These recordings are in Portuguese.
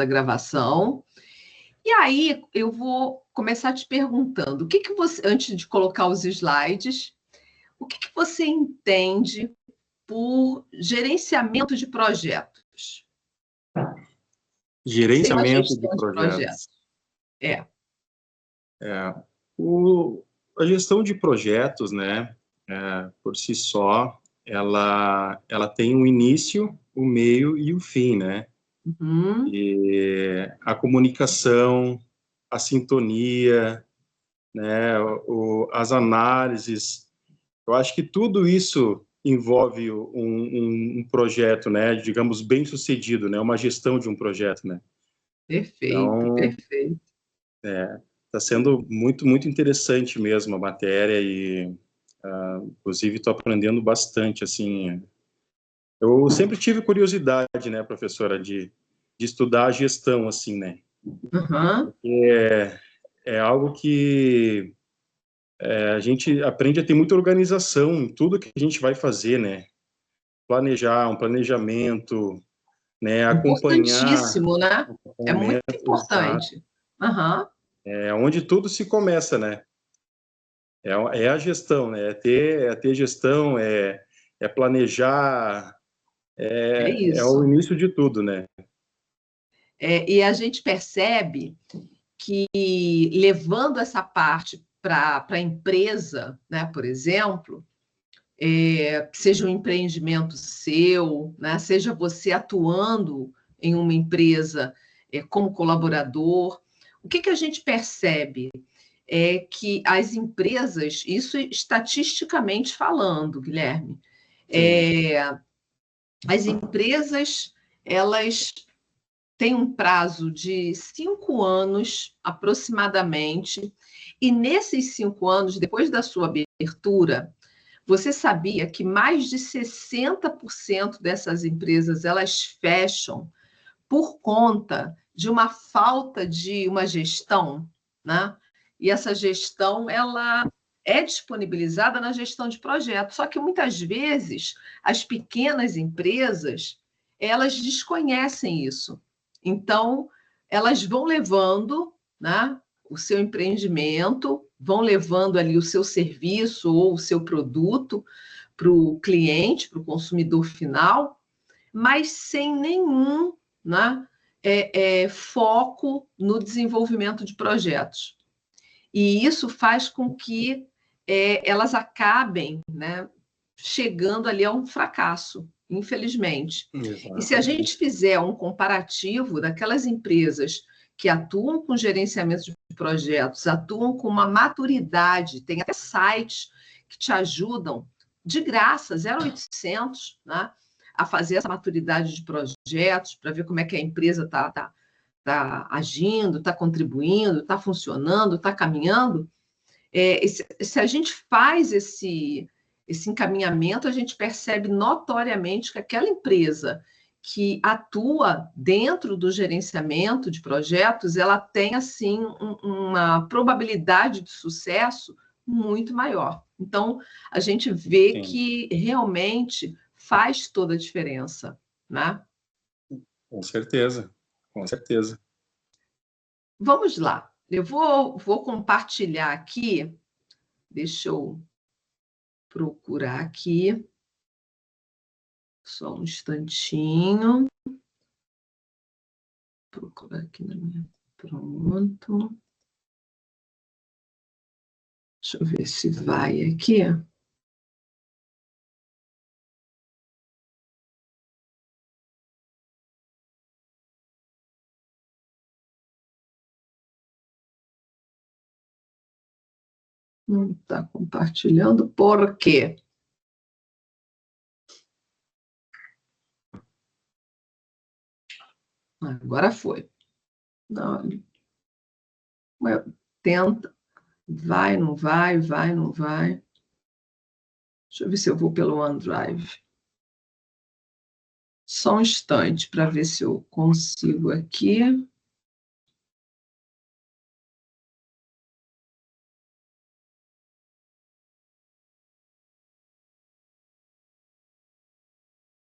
a gravação. E aí eu vou começar te perguntando, o que que você, antes de colocar os slides, o que que você entende por gerenciamento de projetos? O que seria uma Gerenciamento de gestão de projetos. projetos? É. É, o, a gestão de projetos, né, por si só, ela tem um início, o meio e o fim, né? Uhum. E a comunicação, a sintonia, né, as análises, eu acho que tudo isso envolve um projeto, né, digamos, bem sucedido, né, uma gestão de um projeto, né? Perfeito, Então, perfeito. está sendo muito, muito interessante mesmo a matéria e, inclusive, estou aprendendo bastante, assim. Eu sempre tive curiosidade, né, professora, de estudar a gestão, assim, né? Uhum. É algo que a gente aprende a ter muita organização em tudo que a gente vai fazer, né? Planejar, um planejamento, né? Acompanhar Importantíssimo, né? o É muito acompanhamento, exato. importante. Uhum. É onde tudo se começa, né? É a gestão, né? É ter gestão, é planejar, É é o isso. início de tudo, né? E a gente percebe que, levando essa parte para a empresa, né, por exemplo, seja um empreendimento seu, né, seja você atuando em uma empresa como colaborador, o que que a gente percebe? É que as empresas, isso estatisticamente falando, Guilherme, Sim, é, as empresas, elas têm um prazo de 5 anos, aproximadamente, e nesses 5 anos, depois da sua abertura, você sabia que mais de 60% dessas empresas, elas fecham por conta de uma falta de uma gestão, né? E essa gestão, ela é disponibilizada na gestão de projetos. Só que muitas vezes as pequenas empresas, elas desconhecem isso. Então, elas vão levando, né, o seu empreendimento, vão levando ali o seu serviço ou o seu produto para o cliente, para o consumidor final, mas sem nenhum, né, foco no desenvolvimento de projetos. E isso faz com que elas acabem, né, chegando ali a um fracasso, infelizmente. E se a exatamente. gente fizer um comparativo daquelas empresas que atuam com gerenciamento de projetos, atuam com uma maturidade, tem até sites que te ajudam de graça, 0800, né, a fazer essa maturidade de projetos, para ver como é que a empresa está agindo, está contribuindo, está funcionando, está caminhando. Se a gente faz esse encaminhamento, a gente percebe notoriamente que aquela empresa que atua dentro do gerenciamento de projetos, ela tem assim uma probabilidade de sucesso muito maior. Então, a gente vê Sim, que realmente faz toda a diferença, né? com certeza, com certeza. Vamos lá. Eu vou compartilhar aqui. Deixa eu procurar aqui. Só um instantinho. Procurar aqui na minha. Pronto. Deixa eu ver se vai aqui. Não está compartilhando. Por quê? Agora foi. Não, tenta. Vai, não vai, vai, não vai. Deixa eu ver se eu vou pelo OneDrive. Só um instante para ver se eu consigo aqui.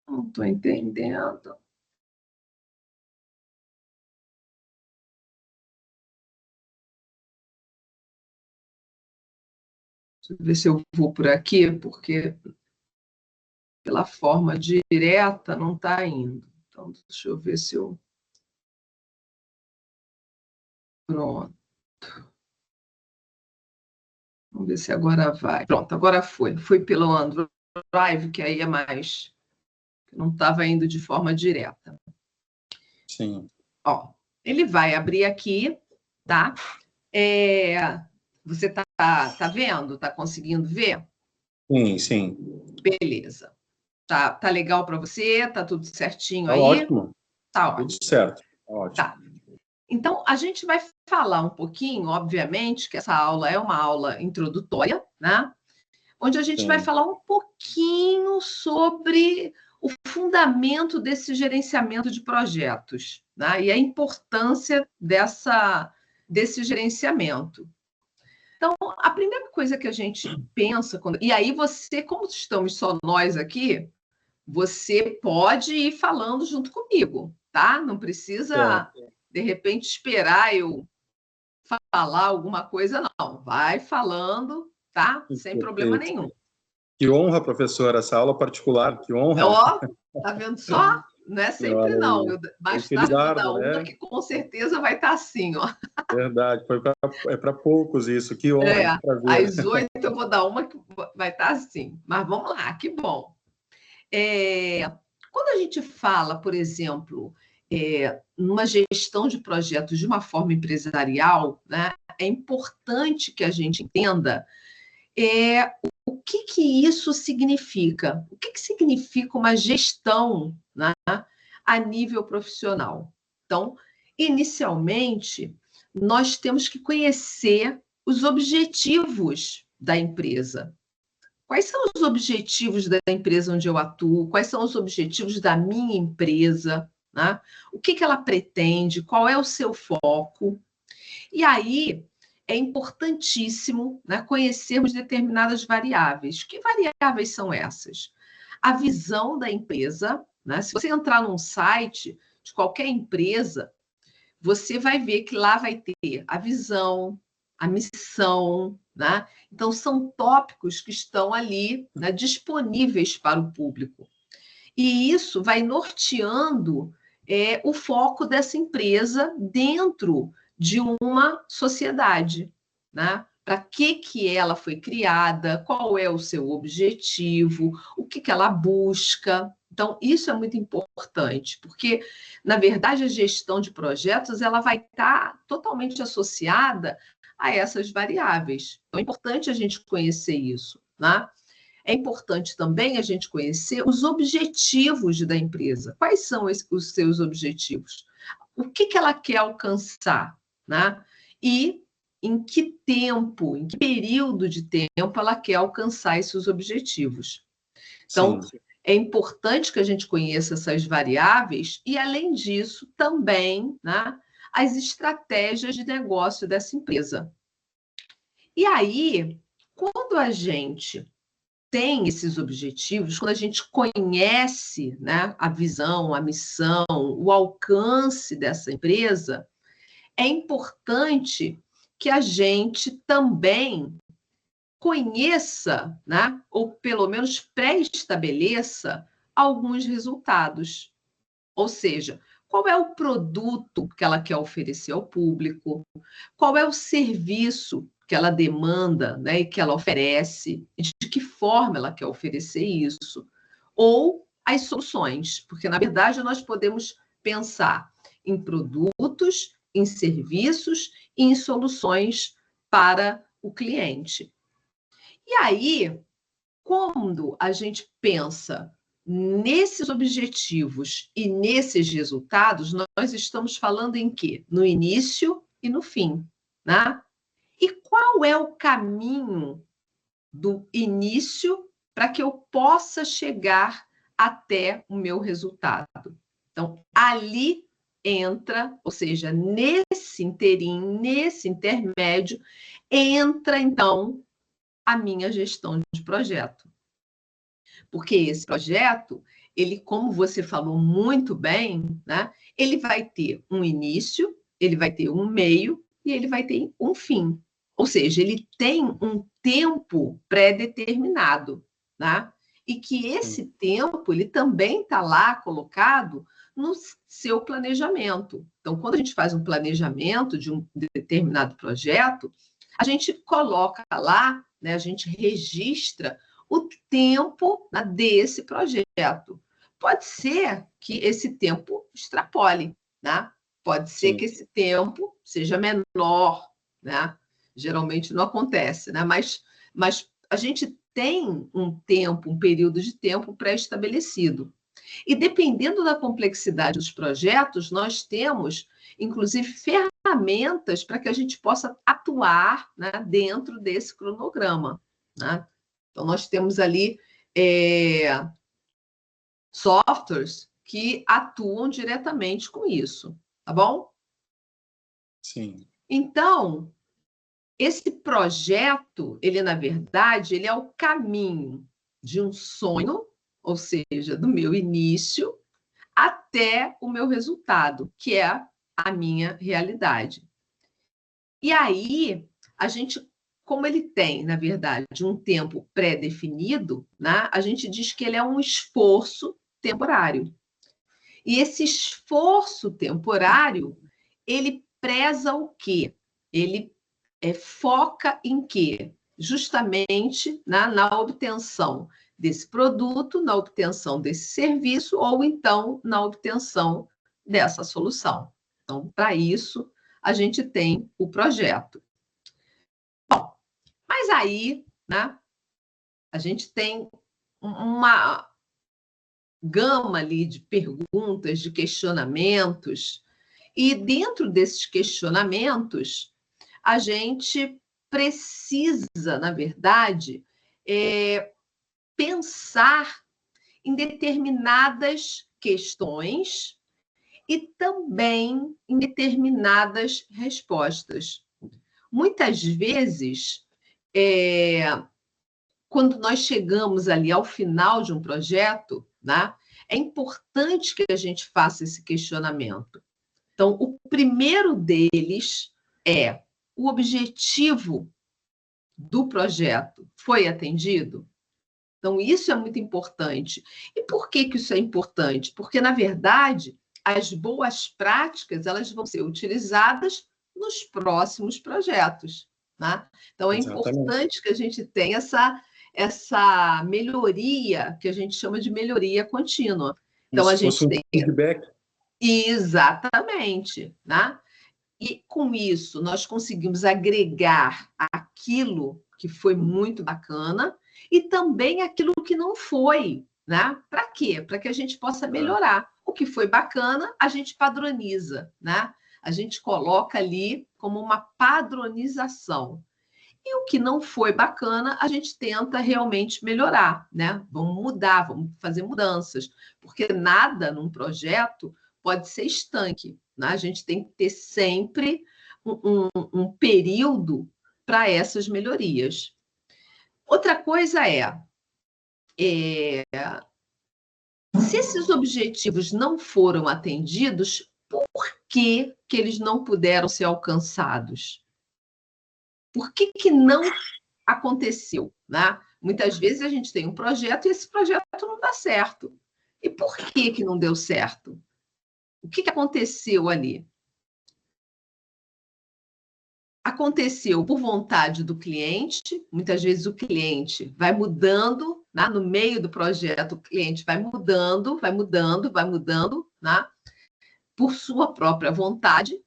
Não estou entendendo. Deixa eu ver se eu vou por aqui, porque pela forma direta não está indo. Então, deixa eu ver se eu... Pronto. Vamos ver se agora vai. Pronto, agora foi. Foi pelo Android, que aí é mais... Não estava indo de forma direta. Sim. Ó, ele vai abrir aqui, tá? Você tá vendo? Tá conseguindo ver? Sim, sim. Beleza. Tá legal para você? Tá tudo certinho Tá aí? ótimo. Tá Tudo ótimo. certo. Ótimo. Tá. Então, a gente vai falar um pouquinho, obviamente, que essa aula é uma aula introdutória, né? Onde a gente vai falar um pouquinho sobre o fundamento desse gerenciamento de projetos, né? E a importância desse gerenciamento. Então, a primeira coisa que a gente pensa, e aí você, como estamos só nós aqui, você pode ir falando junto comigo, tá? Não precisa, de repente, esperar eu falar alguma coisa, não. Vai falando, tá? Sem problema nenhum. Que honra, professora, essa aula particular, que honra. Ó, tá vendo só? Não é sempre, não. Mais tarde eu vou dar uma que com certeza vai estar assim, ó. Verdade, é para poucos isso, que honra, que prazer. Às 8 eu vou dar uma que vai estar assim. Mas vamos lá, que bom. Quando a gente fala, por exemplo, numa gestão de projetos de uma forma empresarial, né, é importante que a gente entenda o que isso significa. O que significa uma gestão, né, a nível profissional? Então, inicialmente, nós temos que conhecer os objetivos da empresa. Quais são os objetivos da empresa onde eu atuo? Quais são os objetivos da minha empresa? Né? O que ela pretende? Qual é o seu foco? E aí é importantíssimo, né, conhecermos determinadas variáveis. Que variáveis são essas? A visão da empresa. Né? Se você entrar num site de qualquer empresa, você vai ver que lá vai ter a visão, a missão, né? Então, são tópicos que estão ali, né, disponíveis para o público. E isso vai norteando o foco dessa empresa dentro de uma sociedade, né? Para que ela foi criada, qual é o seu objetivo, o que ela busca. Então, isso é muito importante, porque, na verdade, a gestão de projetos ela vai estar totalmente associada a essas variáveis. Então, é importante a gente conhecer isso, né? É importante também a gente conhecer os objetivos da empresa. Quais são os seus objetivos? O que ela quer alcançar, né? E em que tempo, em que período de tempo ela quer alcançar esses objetivos. Então, sim, é importante que a gente conheça essas variáveis e, além disso, também, né, as estratégias de negócio dessa empresa. E aí, quando a gente tem esses objetivos, quando a gente conhece, né, a visão, a missão, o alcance dessa empresa, é importante que a gente também conheça, né, ou pelo menos pré-estabeleça alguns resultados. Ou seja, qual é o produto que ela quer oferecer ao público, qual é o serviço que ela demanda, né, e que ela oferece, e de que forma ela quer oferecer isso, ou as soluções, porque, na verdade, nós podemos pensar em produtos, em serviços e em soluções para o cliente. E aí, quando a gente pensa nesses objetivos e nesses resultados, nós estamos falando em quê? No início e no fim, né? E qual é o caminho do início para que eu possa chegar até o meu resultado? Então, ali entra, ou seja, nesse inteirinho, nesse intermédio, entra, então, a minha gestão de projeto. Porque esse projeto, ele, como você falou muito bem, né, ele vai ter um início, ele vai ter um meio e ele vai ter um fim. Ou seja, ele tem um tempo pré-determinado, né? E que esse tempo ele também está lá colocado no seu planejamento. Então, quando a gente faz um planejamento de um determinado projeto, a gente coloca lá, né, a gente registra o tempo, né, desse projeto. Pode ser que esse tempo extrapole, né? Pode ser que esse tempo seja menor, né? Geralmente não acontece, né? Mas a gente tem um tempo, um período de tempo pré-estabelecido. E dependendo da complexidade dos projetos, nós temos, inclusive, ferramentas para que a gente possa atuar, né, dentro desse cronograma, né? Então, nós temos ali softwares que atuam diretamente com isso, tá bom? Sim. Então, esse projeto, ele, na verdade, ele é o caminho de um sonho, ou seja, do meu início, até o meu resultado, que é a minha realidade. E aí, a gente, como ele tem, na verdade, um tempo pré-definido, né, a gente diz que ele é um esforço temporário. E esse esforço temporário, ele preza o quê? Ele foca em quê? Justamente na obtenção desse produto, na obtenção desse serviço, ou então na obtenção dessa solução. Então, para isso, a gente tem o projeto. Bom, mas aí, né, a gente tem uma gama ali de perguntas, de questionamentos, e dentro desses questionamentos, a gente precisa, na verdade, pensar em determinadas questões e também em determinadas respostas. Muitas vezes, quando nós chegamos ali ao final de um projeto, né, é importante que a gente faça esse questionamento. Então, o primeiro deles é: o objetivo do projeto foi atendido? Então, isso é muito importante. E por que isso é importante? Porque, na verdade, as boas práticas elas vão ser utilizadas nos próximos projetos, né? Então, é importante que a gente tenha essa melhoria, que a gente chama de melhoria contínua. Então, a gente tem feedback. Exatamente, né? E com isso nós conseguimos agregar aquilo que foi muito bacana e também aquilo que não foi, né? Para quê? Para que a gente possa melhorar. O que foi bacana, a gente padroniza, né? A gente coloca ali como uma padronização. E o que não foi bacana, a gente tenta realmente melhorar, né? Vamos mudar, vamos fazer mudanças, porque nada num projeto pode ser estanque, né? A gente tem que ter sempre um período para essas melhorias. Outra coisa se esses objetivos não foram atendidos, por que eles não puderam ser alcançados? Por que não aconteceu, né? Muitas vezes a gente tem um projeto e esse projeto não dá certo. E por que não deu certo? O que aconteceu ali? Aconteceu por vontade do cliente, muitas vezes o cliente vai mudando, né? No meio do projeto, o cliente vai mudando, né? Por sua própria vontade,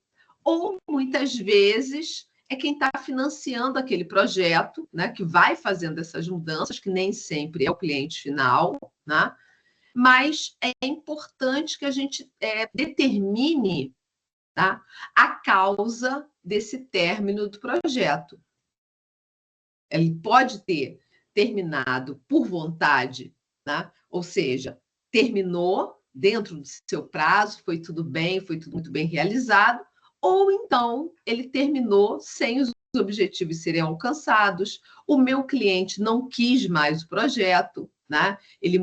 ou muitas vezes é quem está financiando aquele projeto, né, que vai fazendo essas mudanças, que nem sempre é o cliente final, né? Mas é importante que a gente determine, tá, a causa desse término do projeto. Ele pode ter terminado por vontade, né? Ou seja, terminou dentro do seu prazo, foi tudo bem, foi tudo muito bem realizado, ou então ele terminou sem os objetivos serem alcançados, o meu cliente não quis mais o projeto, né? Ele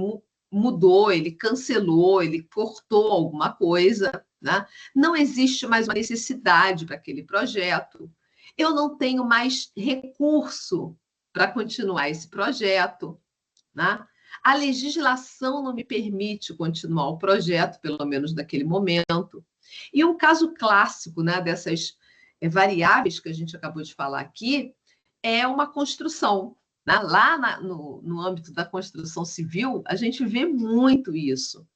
mudou, ele cancelou, ele cortou alguma coisa, né? Não existe mais uma necessidade para aquele projeto. eu não tenho mais recurso para continuar esse projeto, né? A legislação não me permite continuar o projeto, pelo menos naquele momento. E um caso clássico, né, dessas variáveis que a gente acabou de falar aqui é uma construção. Né? Lá no âmbito da construção civil, a gente vê muito isso.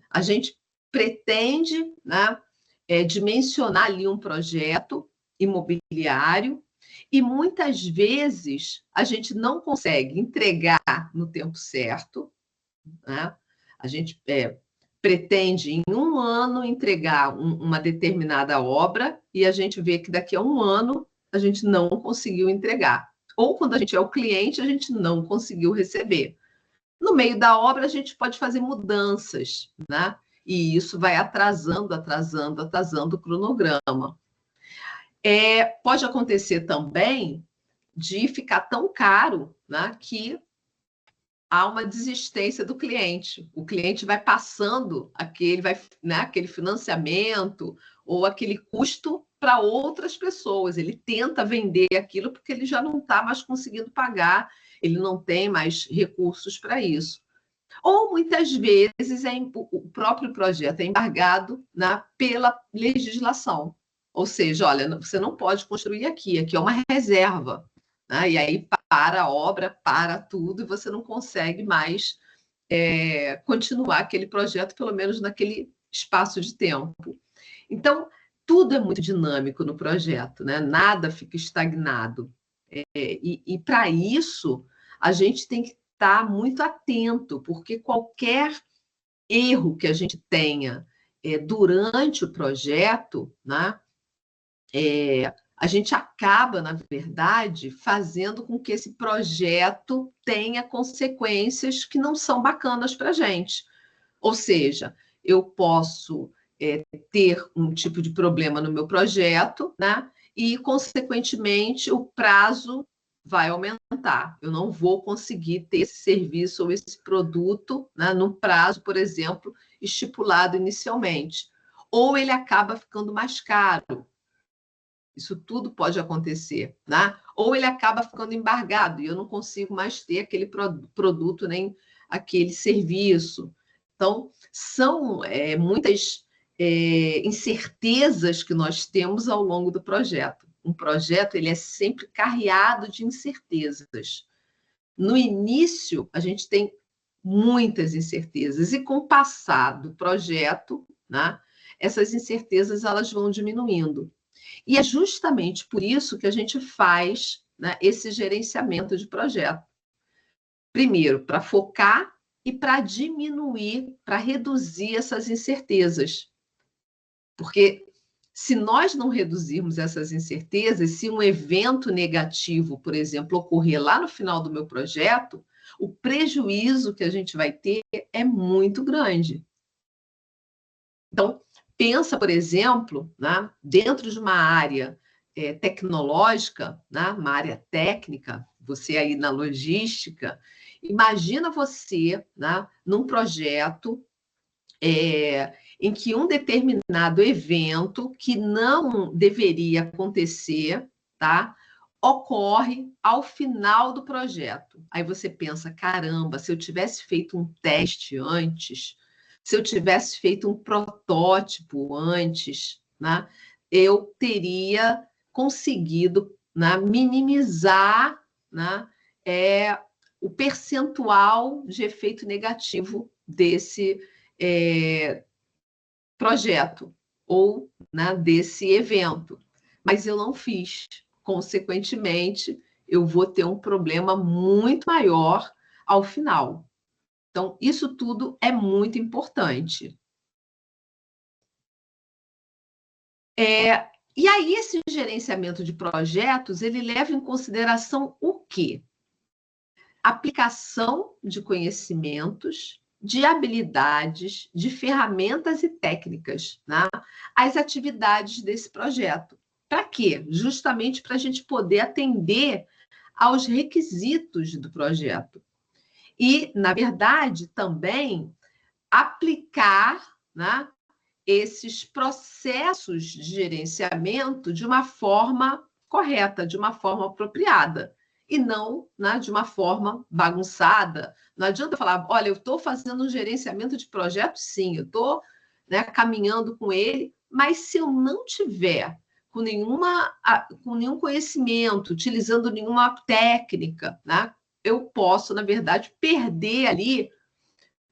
A gente pretende, né, dimensionar ali um projeto imobiliário e muitas vezes a gente não consegue entregar no tempo certo, né? A gente pretende em um ano entregar uma determinada obra e a gente vê que daqui a um ano a gente não conseguiu entregar. Ou quando a gente é o cliente, a gente não conseguiu receber. No meio da obra, a gente pode fazer mudanças, né? E isso vai atrasando o cronograma. Pode acontecer também de ficar tão caro, né, que há uma desistência do cliente. O cliente vai passando aquele financiamento ou aquele custo para outras pessoas. Ele tenta vender aquilo porque ele já não está mais conseguindo pagar, ele não tem mais recursos para isso. Ou muitas vezes o próprio projeto é embargado, né, pela legislação. Ou seja, olha, você não pode construir aqui é uma reserva. Né? E aí para a obra, para tudo, e você não consegue mais continuar aquele projeto, pelo menos naquele espaço de tempo. Então, tudo é muito dinâmico no projeto, né? Nada fica estagnado. E para isso, a gente tem que estar muito atento, porque qualquer erro que a gente tenha durante o projeto, né, a gente acaba, na verdade, fazendo com que esse projeto tenha consequências que não são bacanas para a gente. Ou seja, eu posso ter um tipo de problema no meu projeto, né? E, consequentemente, o prazo vai aumentar. Eu não vou conseguir ter esse serviço ou esse produto, né, no prazo, por exemplo, estipulado inicialmente. Ou ele acaba ficando mais caro. Isso tudo pode acontecer, né? Ou ele acaba ficando embargado e eu não consigo mais ter aquele produto nem aquele serviço. Então, são muitas incertezas que nós temos ao longo do projeto. Um projeto ele é sempre carreado de incertezas. No início, a gente tem muitas incertezas e com o passar do projeto, né, essas incertezas elas vão diminuindo. E é justamente por isso que a gente faz, né, esse gerenciamento de projeto. Primeiro, para focar e para diminuir, para reduzir essas incertezas. Porque se nós não reduzirmos essas incertezas, se um evento negativo, por exemplo, ocorrer lá no final do meu projeto, o prejuízo que a gente vai ter é muito grande. Então, pensa, por exemplo, né, dentro de uma área tecnológica, né, uma área técnica, você aí na logística, imagina você, né, num projeto em que um determinado evento que não deveria acontecer, tá, ocorre ao final do projeto. Aí você pensa, caramba, se eu tivesse feito um teste antes, se eu tivesse feito um protótipo antes, né, eu teria conseguido, né, minimizar, né, o percentual de efeito negativo desse projeto ou, né, desse evento. Mas eu não fiz. Consequentemente, eu vou ter um problema muito maior ao final. Então, isso tudo é muito importante. E aí, esse gerenciamento de projetos, ele leva em consideração o quê? Aplicação de conhecimentos, de habilidades, de ferramentas e técnicas, né, às atividades desse projeto. Para quê? Justamente para a gente poder atender aos requisitos do projeto. E, na verdade, também aplicar, né, esses processos de gerenciamento de uma forma correta, de uma forma apropriada, e não, né, de uma forma bagunçada. Não adianta falar, olha, eu estou fazendo um gerenciamento de projeto, sim, eu estou, né, caminhando com ele, mas se eu não tiver com nenhum conhecimento, utilizando nenhuma técnica, né, eu posso, na verdade, perder ali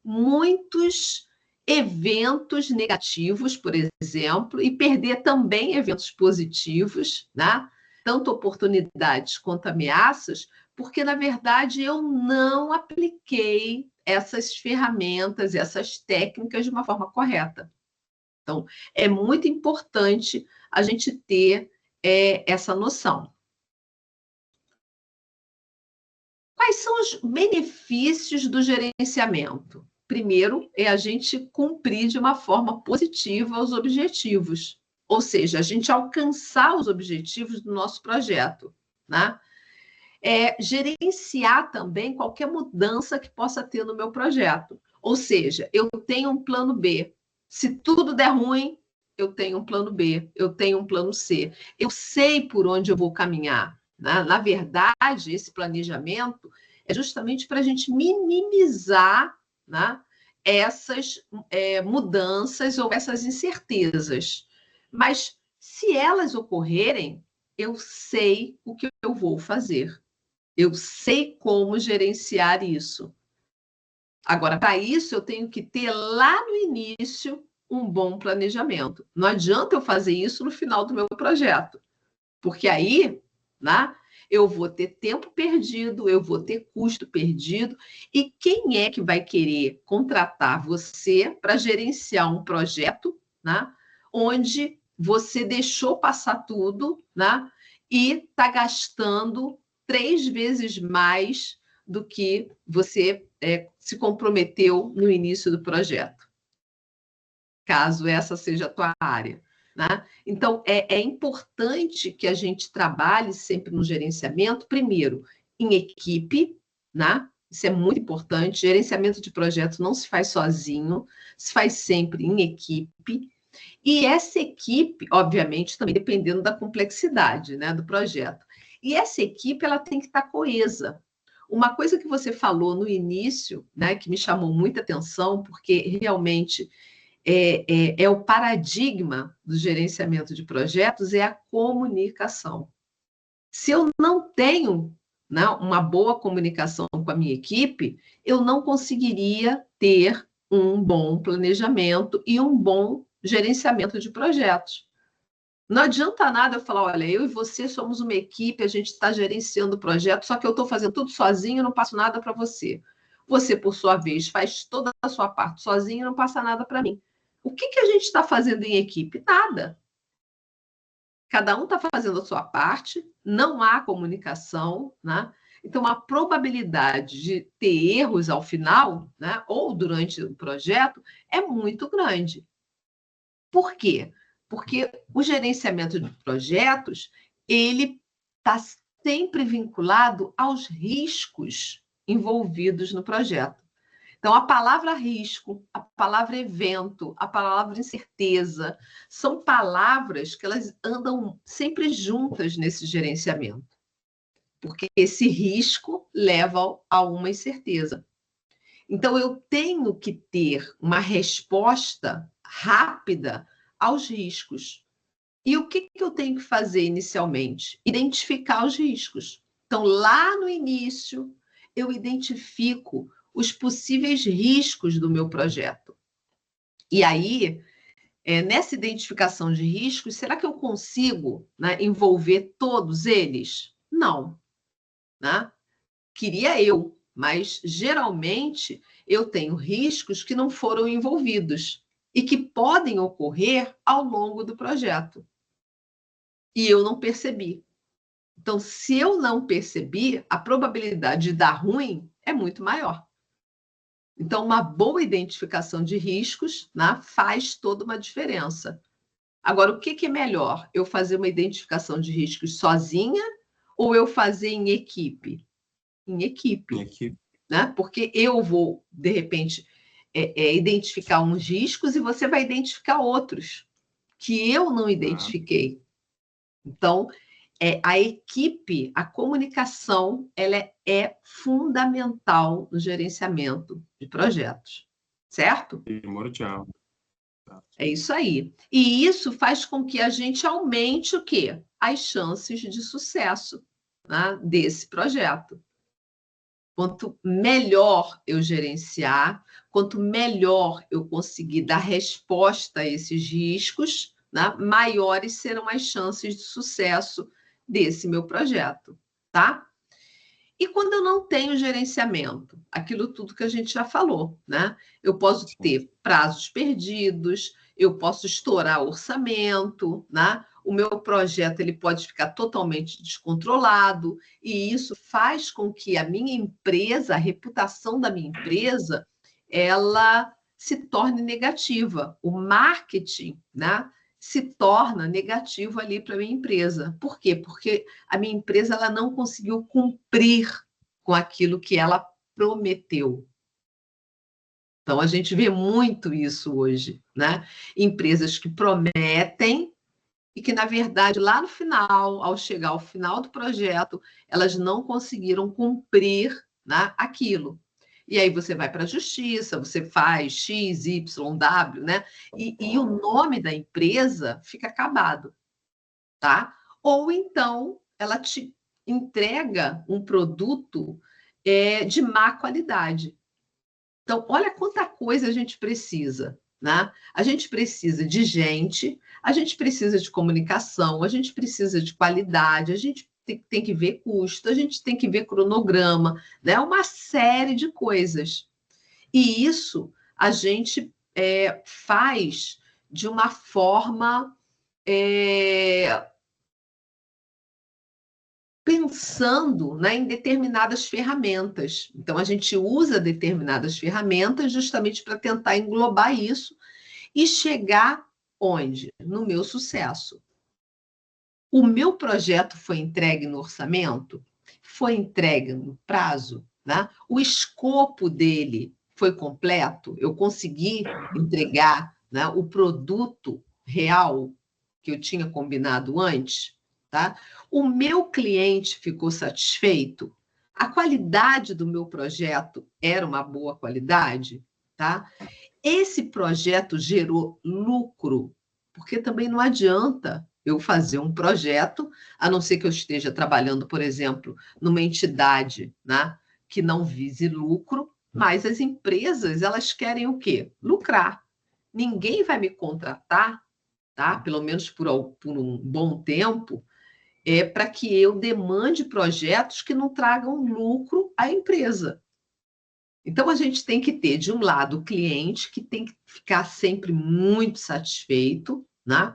muitos eventos negativos, por exemplo, e perder também eventos positivos, né? Tanto oportunidades quanto ameaças, porque, na verdade, eu não apliquei essas ferramentas, essas técnicas de uma forma correta. Então, é muito importante a gente ter essa noção. Quais são os benefícios do gerenciamento? Primeiro, é a gente cumprir de uma forma positiva os objetivos, ou seja, a gente alcançar os objetivos do nosso projeto, né? Gerenciar também qualquer mudança que possa ter no meu projeto. Ou seja, eu tenho um plano B. Se tudo der ruim, eu tenho um plano B, eu tenho um plano C. Eu sei por onde eu vou caminhar, né? Na verdade, esse planejamento é justamente para a gente minimizar, né, essas mudanças ou essas incertezas. Mas se elas ocorrerem, eu sei o que eu vou fazer. Eu sei como gerenciar isso. Agora, para isso, eu tenho que ter lá no início um bom planejamento. Não adianta eu fazer isso no final do meu projeto, porque aí, né, eu vou ter tempo perdido, eu vou ter custo perdido, e quem é que vai querer contratar você para gerenciar um projeto, né, onde você deixou passar tudo, né, e está gastando 3 vezes mais do que você se comprometeu no início do projeto, caso essa seja a tua área, né? Então, é importante que a gente trabalhe sempre no gerenciamento, primeiro, em equipe, né? Isso é muito importante. Gerenciamento de projetos não se faz sozinho, se faz sempre em equipe. E essa equipe, obviamente, também dependendo da complexidade, né, do projeto. E essa equipe, ela tem que estar coesa. Uma coisa que você falou no início, né, que me chamou muita atenção, porque realmente é o paradigma do gerenciamento de projetos, é a comunicação. Se eu não tenho, né, uma boa comunicação com a minha equipe, eu não conseguiria ter um bom planejamento e um bom gerenciamento de projetos. Não adianta nada eu falar, olha, eu e você somos uma equipe, a gente está gerenciando o projeto, só que eu estou fazendo tudo sozinho e não passo nada para você. Você, por sua vez, faz toda a sua parte sozinho e não passa nada para mim. O que a gente está fazendo em equipe? Nada. Cada um está fazendo a sua parte, não há comunicação, né? Então, a probabilidade de ter erros ao final, né, ou durante o projeto, é muito grande. Por quê? Porque o gerenciamento de projetos, ele está sempre vinculado aos riscos envolvidos no projeto. Então, a palavra risco, a palavra evento, a palavra incerteza, são palavras que elas andam sempre juntas nesse gerenciamento, porque esse risco leva a uma incerteza. Então, eu tenho que ter uma resposta rápida aos riscos. E o que eu tenho que fazer inicialmente? Identificar os riscos. Então, lá no início, eu identifico os possíveis riscos do meu projeto. E aí, nessa identificação de riscos, será que eu consigo, né, envolver todos eles? Não, né? Queria eu, mas geralmente eu tenho riscos que não foram envolvidos e que podem ocorrer ao longo do projeto. E eu não percebi. Então, se eu não percebi, a probabilidade de dar ruim é muito maior. Então, uma boa identificação de riscos, né, faz toda uma diferença. Agora, o que é melhor? Eu fazer uma identificação de riscos sozinha ou eu fazer em equipe? Em equipe. Em equipe. Né? Porque eu vou, de repente, identificar uns riscos e você vai identificar outros que eu não identifiquei. Então, a equipe, a comunicação, ela é fundamental no gerenciamento de projetos, certo? Primordial. É isso aí. E isso faz com que a gente aumente o quê? As chances de sucesso, né, desse projeto. Quanto melhor eu gerenciar, quanto melhor eu conseguir dar resposta a esses riscos, né, maiores serão as chances de sucesso desse meu projeto, tá? E quando eu não tenho gerenciamento, aquilo tudo que a gente já falou, né? Eu posso ter prazos perdidos, eu posso estourar orçamento, né? O meu projeto ele pode ficar totalmente descontrolado, e isso faz com que a minha empresa, a reputação da minha empresa, ela se torne negativa. O marketing, né, se torna negativo ali para a minha empresa. Por quê? Porque a minha empresa ela não conseguiu cumprir com aquilo que ela prometeu. Então, a gente vê muito isso hoje, né? Empresas que prometem e que, na verdade, lá no final, ao chegar ao final do projeto, elas não conseguiram cumprir, né, aquilo. E aí você vai para a justiça, você faz X, Y, W, né? E o nome da empresa fica acabado, tá? Ou então ela te entrega um produto de má qualidade. Então, olha quanta coisa a gente precisa, né? A gente precisa de gente, a gente precisa de comunicação, a gente precisa de qualidade, a gente tem que ver custo, a gente tem que ver cronograma, né? Uma série de coisas. E isso a gente faz de uma forma pensando, né, em determinadas ferramentas. Então, a gente usa determinadas ferramentas justamente para tentar englobar isso e chegar onde? No meu sucesso. O meu projeto foi entregue no orçamento? Foi entregue no prazo? Né? O escopo dele foi completo? Eu consegui entregar, né, o produto real que eu tinha combinado antes? Tá? O meu cliente ficou satisfeito? A qualidade do meu projeto era uma boa qualidade? Tá? Esse projeto gerou lucro, porque também não adianta eu fazer um projeto, a não ser que eu esteja trabalhando, por exemplo, numa entidade, né, que não vise lucro, mas as empresas, elas querem o quê? Lucrar. Ninguém vai me contratar, tá? Pelo menos por um bom tempo, para que eu demande projetos que não tragam lucro à empresa. Então, a gente tem que ter, de um lado, o cliente, que tem que ficar sempre muito satisfeito, né?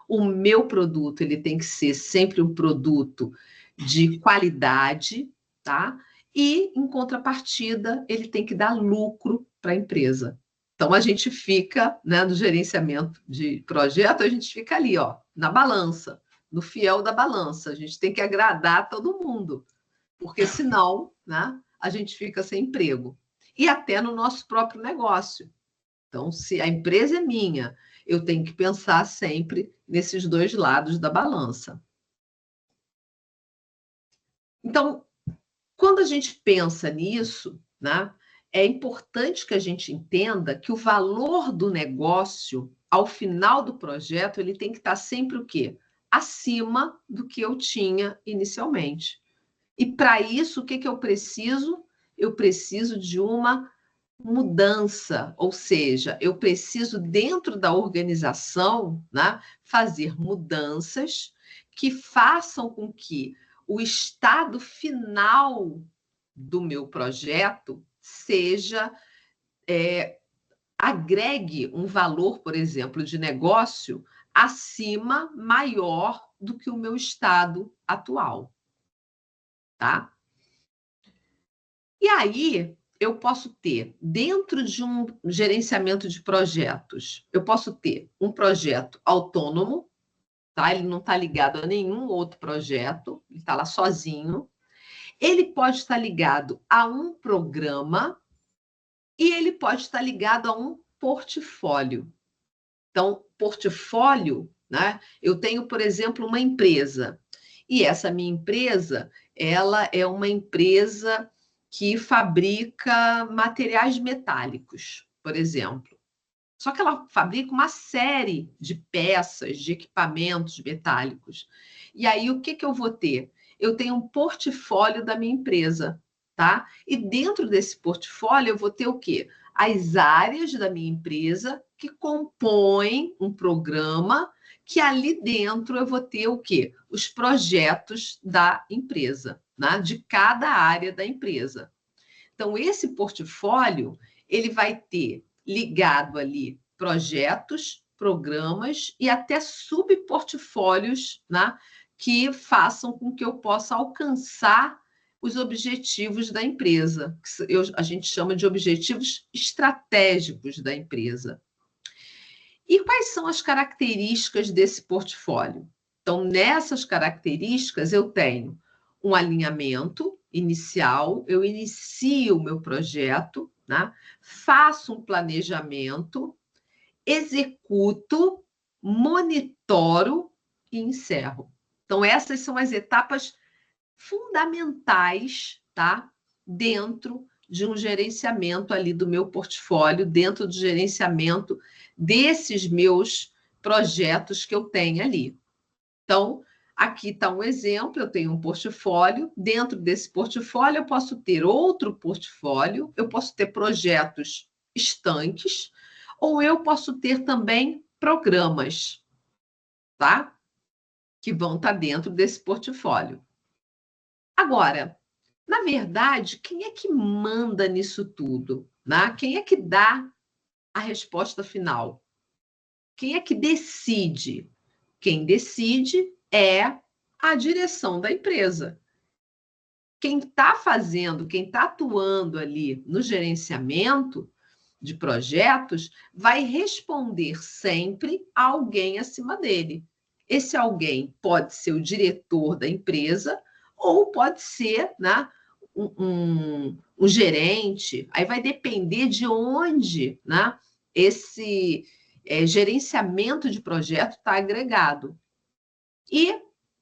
O meu produto, ele tem que ser sempre um produto de qualidade, tá? E, em contrapartida, ele tem que dar lucro para a empresa. Então, a gente fica, né, no gerenciamento de projeto, a gente fica ali, ó, na balança, no fiel da balança. A gente tem que agradar todo mundo, porque senão, né, a gente fica sem emprego. E até no nosso próprio negócio. Então, se a empresa é minha, eu tenho que pensar sempre nesses dois lados da balança. Então, quando a gente pensa nisso, né, é importante que a gente entenda que o valor do negócio, ao final do projeto, ele tem que estar sempre o quê? Acima do que eu tinha inicialmente. E para isso, o que eu preciso? Eu preciso de uma mudança, ou seja, eu preciso, dentro da organização, né, fazer mudanças que façam com que o estado final do meu projeto seja, agregue um valor, por exemplo, de negócio acima, maior do que o meu estado atual, tá? E aí, eu posso ter, dentro de um gerenciamento de projetos, eu posso ter um projeto autônomo, tá? Ele não está ligado a nenhum outro projeto, ele está lá sozinho. Ele pode estar ligado a um programa e ele pode estar ligado a um portfólio. Então, portfólio, né? Eu tenho, por exemplo, uma empresa E essa minha empresa, ela é uma empresa que fabrica materiais metálicos, por exemplo. Só que ela fabrica uma série de peças, de equipamentos metálicos. E aí, o que que eu vou ter? Eu tenho um portfólio da minha empresa, tá? E dentro desse portfólio, eu vou ter o quê? As áreas da minha empresa que compõem um programa, que ali dentro eu vou ter o quê? Os projetos da empresa, né? De cada área da empresa. Então, esse portfólio, ele vai ter ligado ali projetos, programas e até subportfólios, né, que façam com que eu possa alcançar os objetivos da empresa. A gente chama de objetivos estratégicos da empresa. E quais são as características desse portfólio? Então, nessas características, eu tenho um alinhamento inicial, eu inicio o meu projeto, né? Faço um planejamento, executo, monitoro e encerro. Então, essas são as etapas fundamentais, tá? Dentro de um gerenciamento ali do meu portfólio, dentro do gerenciamento desses meus projetos que eu tenho ali. Então, aqui está um exemplo, eu tenho um portfólio, dentro desse portfólio eu posso ter outro portfólio, eu posso ter projetos estanques, ou eu posso ter também programas, tá? Que vão estar dentro desse portfólio. Agora, na verdade, quem é que manda nisso tudo, né? Quem é que dá a resposta final? Quem é que decide? Quem decide é a direção da empresa. Quem está fazendo, quem está atuando ali no gerenciamento de projetos, vai responder sempre a alguém acima dele. Esse alguém pode ser o diretor da empresa ou pode ser, né, um gerente. Aí vai depender de onde, né, esse gerenciamento de projeto está agregado. E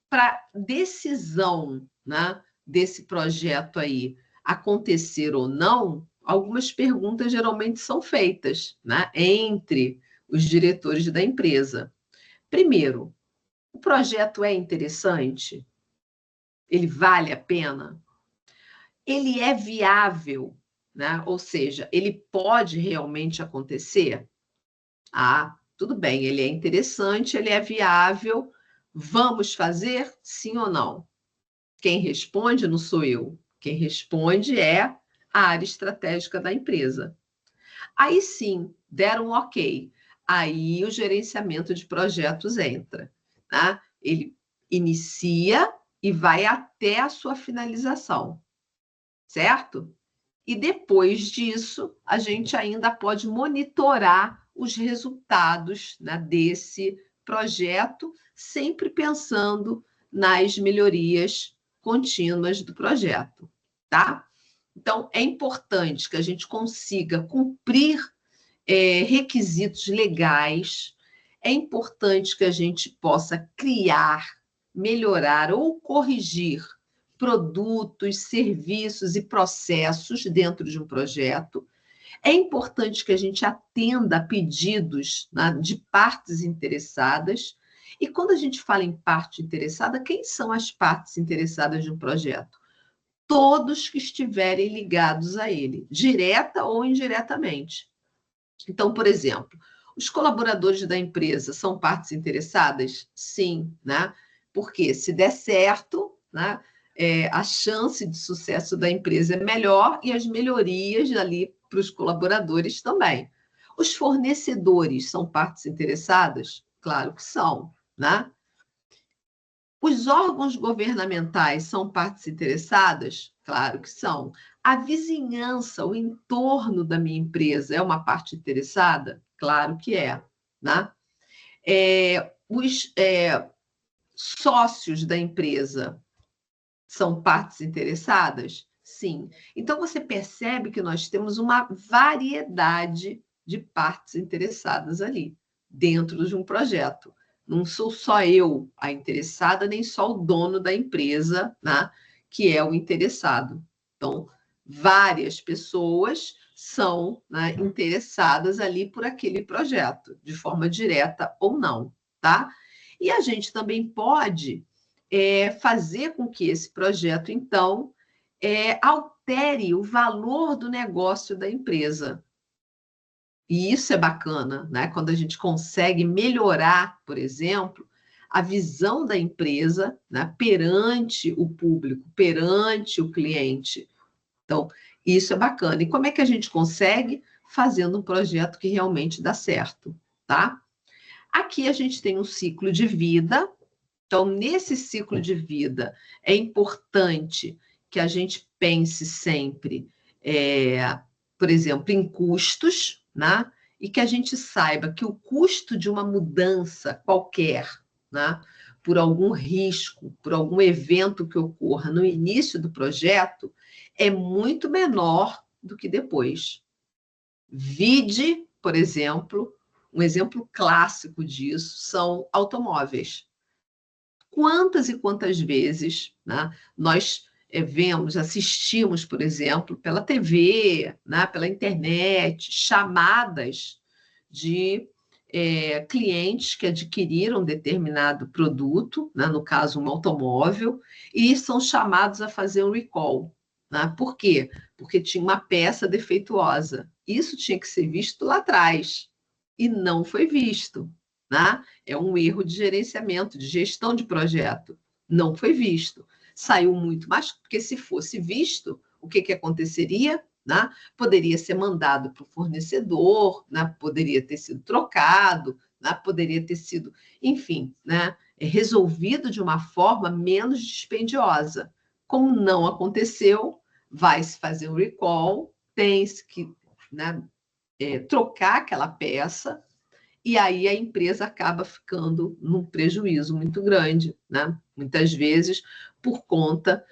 para decisão, né, desse projeto aí acontecer ou não, algumas perguntas geralmente são feitas, né, entre os diretores da empresa. Primeiro, o projeto é interessante? Ele vale a pena? Ele é viável, né? Ou seja, ele pode realmente acontecer? Ah, tudo bem, ele é interessante, ele é viável. Vamos fazer? Sim ou não? Quem responde não sou eu. Quem responde é a área estratégica da empresa. Aí sim, deram um ok. Aí o gerenciamento de projetos entra. Tá? Ele inicia e vai até a sua finalização, certo? E depois disso, a gente ainda pode monitorar os resultados, né, desse projeto, sempre pensando nas melhorias contínuas do projeto, tá? Então, é importante que a gente consiga cumprir requisitos legais, é importante que a gente possa criar, melhorar ou corrigir produtos, serviços e processos dentro de um projeto. É importante que a gente atenda a pedidos, né, de partes interessadas. E quando a gente fala em parte interessada, quem são as partes interessadas de um projeto? Todos que estiverem ligados a ele, direta ou indiretamente. Então, por exemplo, os colaboradores da empresa são partes interessadas? Sim, né? Porque se der certo, né, a chance de sucesso da empresa é melhor e as melhorias ali para os colaboradores também. Os fornecedores são partes interessadas? Claro que são, né? Os órgãos governamentais são partes interessadas? Claro que são. A vizinhança, o entorno da minha empresa é uma parte interessada? Claro que é, né? Os sócios da empresa são partes interessadas? Sim. Então, você percebe que nós temos uma variedade de partes interessadas ali, dentro de um projeto. Não sou só eu a interessada, nem só o dono da empresa, né, que é o interessado. Então, várias pessoas são, né, interessadas ali por aquele projeto, de forma direta ou não, tá? E a gente também pode fazer com que esse projeto, então, altere o valor do negócio da empresa. E isso é bacana, né? Quando a gente consegue melhorar, por exemplo, a visão da empresa, né, perante o público, perante o cliente. Então, isso é bacana. E como é que a gente consegue? Fazendo um projeto que realmente dá certo, tá? Aqui a gente tem um ciclo de vida. Então, nesse ciclo de vida, é importante que a gente pense sempre, por exemplo, em custos, né? E que a gente saiba que o custo de uma mudança qualquer, né? Por algum risco, por algum evento que ocorra no início do projeto, é muito menor do que depois. Vide, por exemplo, um exemplo clássico disso são automóveis. Quantas e quantas vezes, né, nós vemos, assistimos, por exemplo, pela TV, né, pela internet, chamadas de clientes que adquiriram determinado produto, né, no caso um automóvel, e são chamados a fazer um recall. Né? Por quê? Porque tinha uma peça defeituosa. Isso tinha que ser visto lá atrás e não foi visto. Né? É um erro de gerenciamento, de gestão de projeto. Não foi visto. Saiu muito mais, porque se fosse visto, o que aconteceria? Né? Poderia ser mandado para o fornecedor, né? Poderia ter sido trocado, né? Poderia ter sido, enfim, né? Resolvido de uma forma menos dispendiosa. Como não aconteceu, vai-se fazer um recall, tem-se que, né, trocar aquela peça, e aí a empresa acaba ficando num prejuízo muito grande, né? Muitas vezes por conta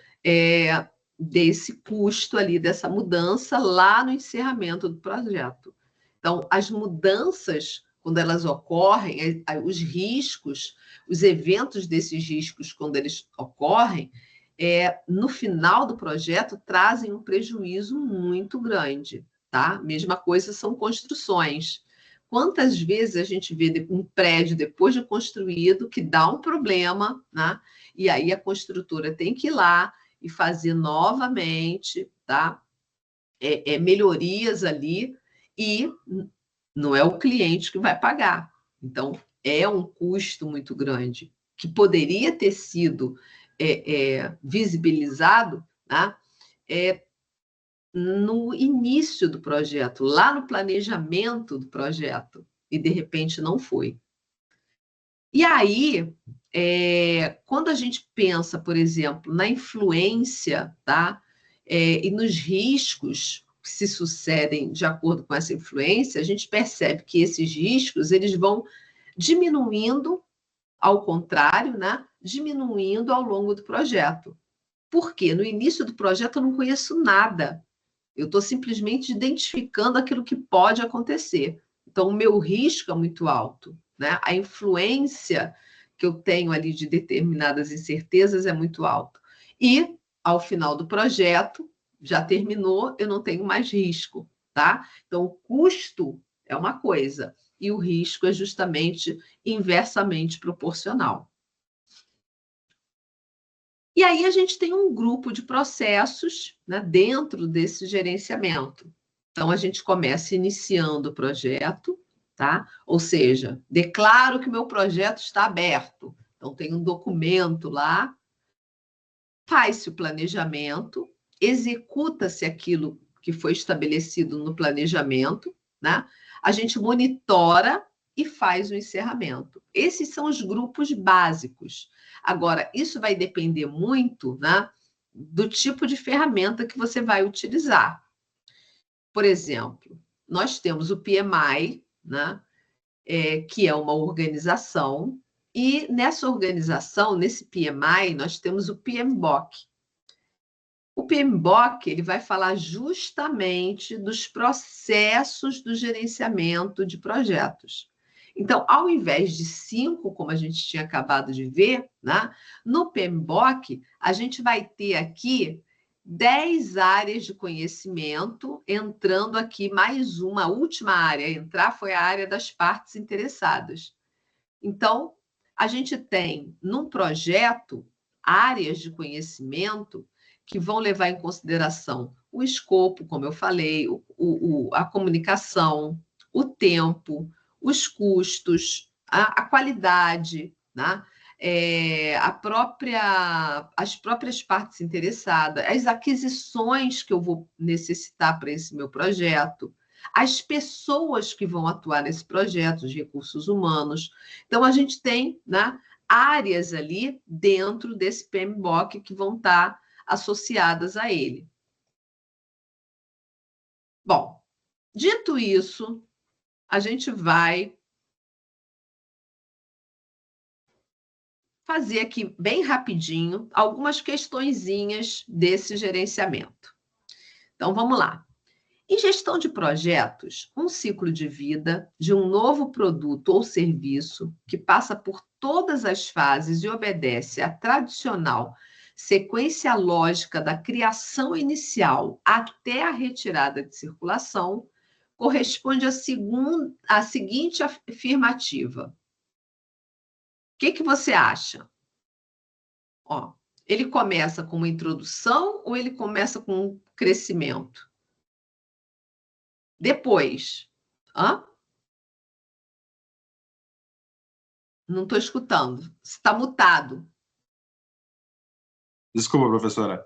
desse custo ali, dessa mudança lá no encerramento do projeto. Então, as mudanças, quando elas ocorrem, os riscos, os eventos desses riscos, quando eles ocorrem, no final do projeto, trazem um prejuízo muito grande, tá? Mesma coisa são construções. Quantas vezes a gente vê um prédio depois de construído que dá um problema, né? E aí a construtora tem que ir lá e fazer novamente, tá? Melhorias ali e não é o cliente que vai pagar. Então, é um custo muito grande que poderia ter sido visibilizado, tá? No início do projeto, lá no planejamento do projeto, e de repente não foi. E aí, quando a gente pensa, por exemplo, na influência, tá? E nos riscos que se sucedem de acordo com essa influência, a gente percebe que esses riscos eles vão diminuindo, ao contrário, né? Diminuindo ao longo do projeto. Por quê? No início do projeto eu não conheço nada. Eu estou simplesmente identificando aquilo que pode acontecer. Então, o meu risco é muito alto, né? A influência que eu tenho ali de determinadas incertezas é muito alta. E, ao final do projeto, já terminou, eu não tenho mais risco, tá? Então, o custo é uma coisa e o risco é justamente inversamente proporcional. E aí a gente tem um grupo de processos, né, dentro desse gerenciamento. Então, a gente começa iniciando o projeto, tá? Ou seja, declaro que o meu projeto está aberto. Então, tem um documento lá, faz-se o planejamento, executa-se aquilo que foi estabelecido no planejamento, né? A gente monitora e faz o encerramento. Esses são os grupos básicos. Agora, isso vai depender muito, né, do tipo de ferramenta que você vai utilizar. Por exemplo, nós temos o PMI, né, que é uma organização, e nessa organização, nesse PMI, nós temos o PMBOK. O PMBOK ele vai falar justamente dos processos do gerenciamento de projetos. Então, ao invés de 5, como a gente tinha acabado de ver, né, no PMBOK, a gente vai ter aqui 10 áreas de conhecimento, entrando aqui mais uma, a última área a entrar foi a área das partes interessadas. Então, a gente tem, num projeto, áreas de conhecimento que vão levar em consideração o escopo, como eu falei, a comunicação, o tempo, os custos, a qualidade, né? As próprias partes interessadas, as aquisições que eu vou necessitar para esse meu projeto, as pessoas que vão atuar nesse projeto, os recursos humanos. Então, a gente tem, né, áreas ali dentro desse PMBOK que vão estar associadas a ele. Bom, dito isso, a gente vai fazer aqui bem rapidinho algumas questõezinhas desse gerenciamento. Então, vamos lá. Em gestão de projetos, um ciclo de vida de um novo produto ou serviço que passa por todas as fases e obedece à tradicional sequência lógica da criação inicial até a retirada de circulação, corresponde à seguinte afirmativa. O que você acha? Ó, ele começa com uma introdução ou ele começa com um crescimento? Depois, não estou escutando. Você está mutado. Desculpa, professora.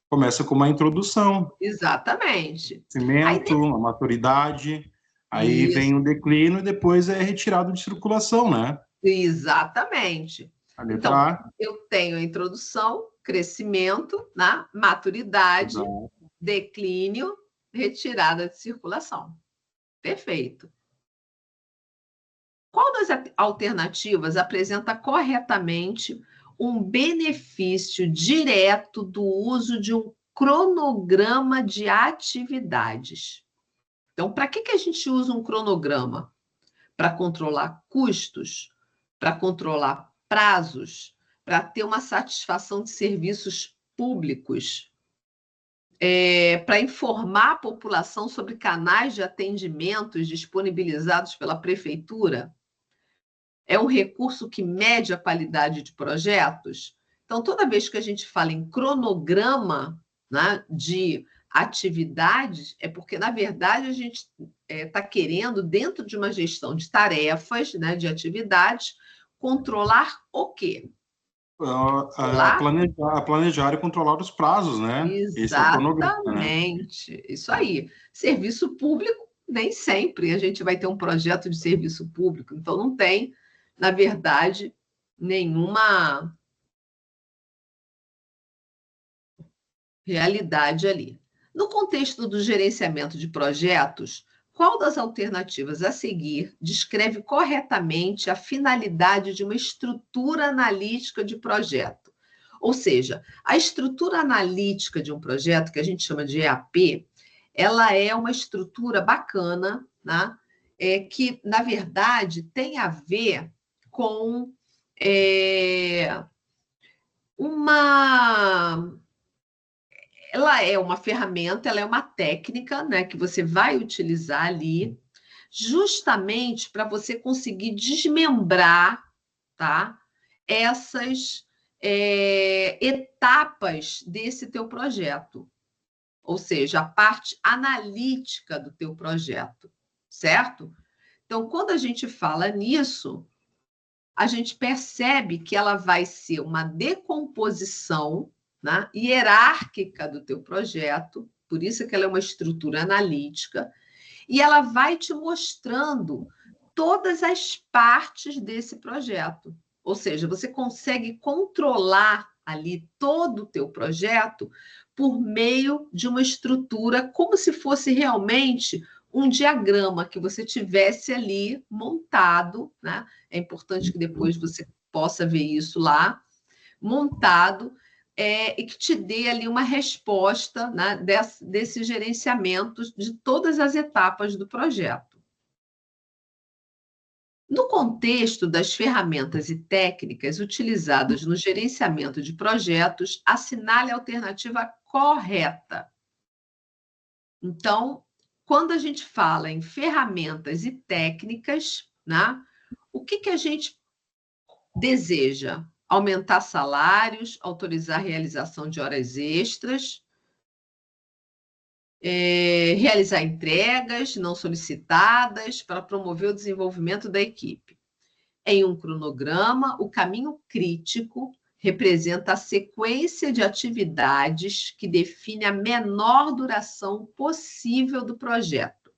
Começa com uma introdução. Exatamente. Crescimento, a maturidade, aí vem o declínio e depois é retirado de circulação, né? Exatamente. A letra então, A. Eu tenho a introdução, crescimento, né? Maturidade, Exato. declínio, retirada de circulação. Perfeito. Qual das alternativas apresenta corretamente um benefício direto do uso de um cronograma de atividades? Então, para que a gente usa um cronograma? Para controlar custos, para controlar prazos, para ter uma satisfação de serviços públicos, para informar a população sobre canais de atendimentos disponibilizados pela prefeitura. É um recurso que mede a qualidade de projetos. Então, toda vez que a gente fala em cronograma, né, de atividades, é porque, na verdade, a gente está querendo, dentro de uma gestão de tarefas, né, de atividades, controlar o quê? Planejar e controlar os prazos, né? Esse é o cronograma, né? Exatamente. Isso aí. Serviço público, nem sempre a gente vai ter um projeto de serviço público, então não tem, na verdade, nenhuma realidade ali. No contexto do gerenciamento de projetos, qual das alternativas a seguir descreve corretamente a finalidade de uma estrutura analítica de projeto? Ou seja, a estrutura analítica de um projeto, que a gente chama de EAP, ela é uma estrutura bacana, né? Que, na verdade, tem a ver com uma... Ela é uma ferramenta, ela é uma técnica, né, que você vai utilizar ali, justamente para você conseguir desmembrar, tá, essas etapas desse teu projeto, ou seja, a parte analítica do teu projeto, certo? Então, quando a gente fala nisso, a gente percebe que ela vai ser uma decomposição, né, hierárquica do teu projeto, por isso que ela é uma estrutura analítica, e ela vai te mostrando todas as partes desse projeto. Ou seja, você consegue controlar ali todo o teu projeto por meio de uma estrutura, como se fosse realmente um diagrama que você tivesse ali montado, né? É importante que depois você possa ver isso lá, montado, e que te dê ali uma resposta, né, desse gerenciamento de todas as etapas do projeto. No contexto das ferramentas e técnicas utilizadas no gerenciamento de projetos, assinale a alternativa correta. Então, quando a gente fala em ferramentas e técnicas, né, o que a gente deseja? Aumentar salários, autorizar a realização de horas extras, realizar entregas não solicitadas para promover o desenvolvimento da equipe. Em um cronograma, o caminho crítico representa a sequência de atividades que define a menor duração possível do projeto,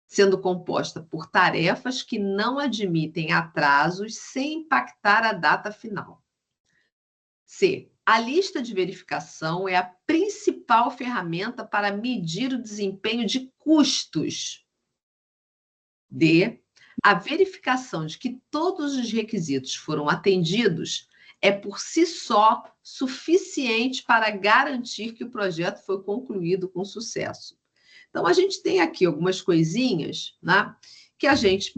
sendo composta por tarefas que não admitem atrasos sem impactar a data final. C. A lista de verificação é a principal ferramenta para medir o desempenho de custos. D. A verificação de que todos os requisitos foram atendidos é por si só suficiente para garantir que o projeto foi concluído com sucesso. Então, a gente tem aqui algumas coisinhas, né, que a gente,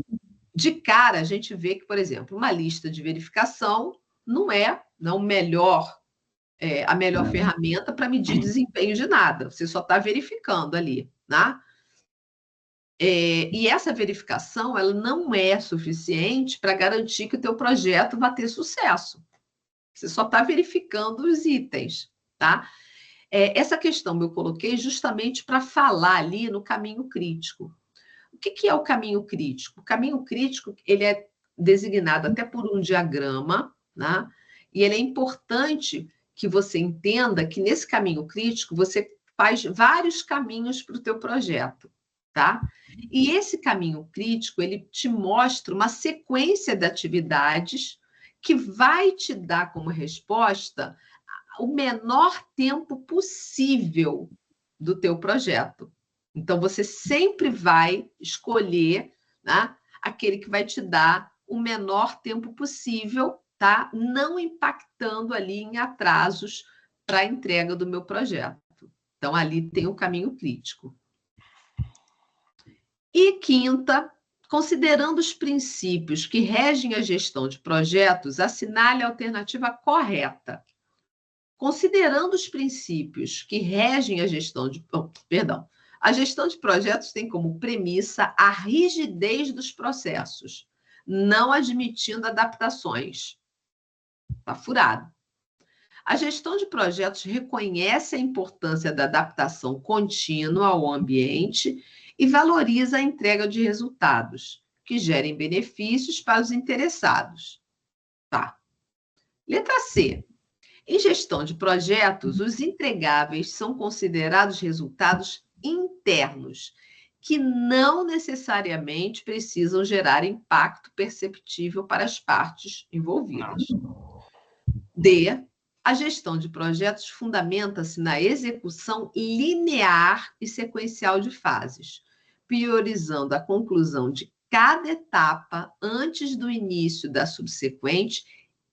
de cara, a gente vê que, por exemplo, uma lista de verificação não é a melhor ferramenta para medir desempenho de nada. Você só está verificando ali, né? E essa verificação, ela não é suficiente para garantir que o teu projeto vai ter sucesso. Você só está verificando os itens, tá? Essa questão eu coloquei justamente para falar ali no caminho crítico. O que é o caminho crítico? O caminho crítico, ele é designado até por um diagrama, né? E ele é importante que você entenda que nesse caminho crítico você faz vários caminhos para o teu projeto, tá? E esse caminho crítico, ele te mostra uma sequência de atividades que vai te dar como resposta o menor tempo possível do teu projeto. Então, você sempre vai escolher, né, aquele que vai te dar o menor tempo possível, tá? Não impactando ali em atrasos para a entrega do meu projeto. Então, ali tem o caminho crítico. E quinta, considerando os princípios que regem a gestão de projetos, assinale a alternativa correta. Considerando os princípios que regem a gestão de... A gestão de projetos tem como premissa a rigidez dos processos, não admitindo adaptações. Está furado. A gestão de projetos reconhece a importância da adaptação contínua ao ambiente e valoriza a entrega de resultados, que gerem benefícios para os interessados. Tá. Letra C. Em gestão de projetos, os entregáveis são considerados resultados internos, que não necessariamente precisam gerar impacto perceptível para as partes envolvidas. D. A gestão de projetos fundamenta-se na execução linear e sequencial de fases, priorizando a conclusão de cada etapa antes do início da subsequente,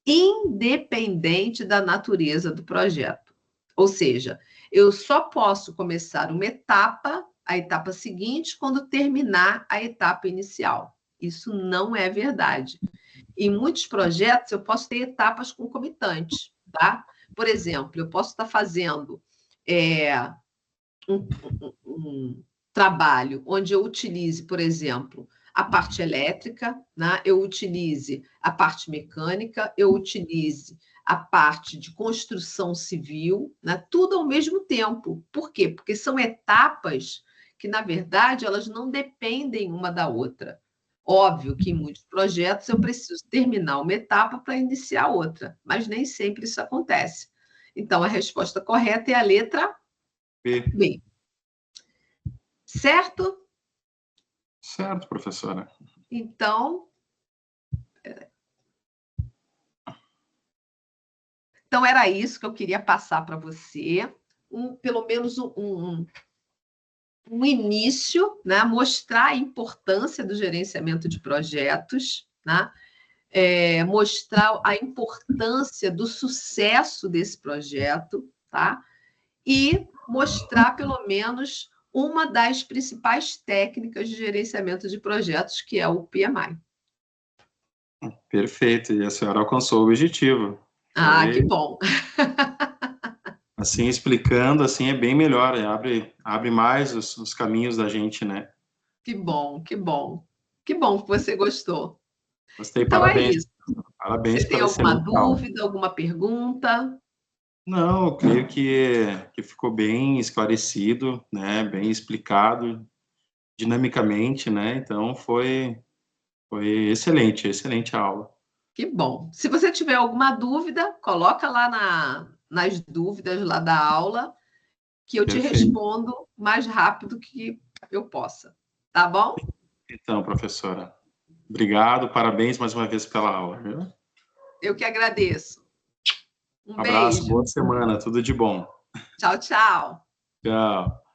independente da natureza do projeto. Ou seja, eu só posso começar uma etapa, a etapa seguinte, quando terminar a etapa inicial. Isso não é verdade. Em muitos projetos, eu posso ter etapas concomitantes, tá? Por exemplo, eu posso estar fazendo um trabalho onde eu utilize, por exemplo, a parte elétrica, né? Eu utilize a parte mecânica, eu utilize a parte de construção civil, né? Tudo ao mesmo tempo. Por quê? Porque são etapas que, na verdade, elas não dependem uma da outra. Óbvio que em muitos projetos eu preciso terminar uma etapa para iniciar outra, mas nem sempre isso acontece. Então, a resposta correta é a letra B. Certo? Certo, professora. Então, era isso que eu queria passar para você, pelo menos um início, né? Mostrar a importância do gerenciamento de projetos, né? Mostrar a importância do sucesso desse projeto, tá? E mostrar, pelo menos, uma das principais técnicas de gerenciamento de projetos, que é o PMI. Perfeito, e a senhora alcançou o objetivo. Ah, que Foi, bom. assim, explicando, assim, é bem melhor, abre mais os caminhos da gente, né? Que bom, que bom. Que bom que você gostou. Gostei, Então é parabéns. isso. Parabéns Você tem pela alguma excelente aula. dúvida, alguma pergunta? Não, eu creio que ficou bem esclarecido, né? Bem explicado, dinamicamente, né? Então, foi excelente, excelente a aula. Que bom. Se você tiver alguma dúvida, coloca lá nas dúvidas lá da aula, que eu te Perfeito. respondo mais rápido que eu possa. Tá bom? Então, professora, obrigado, parabéns mais uma vez pela aula, viu? Eu que agradeço. Um Abraço, beijo. boa semana, tudo de bom. Tchau, tchau. Tchau.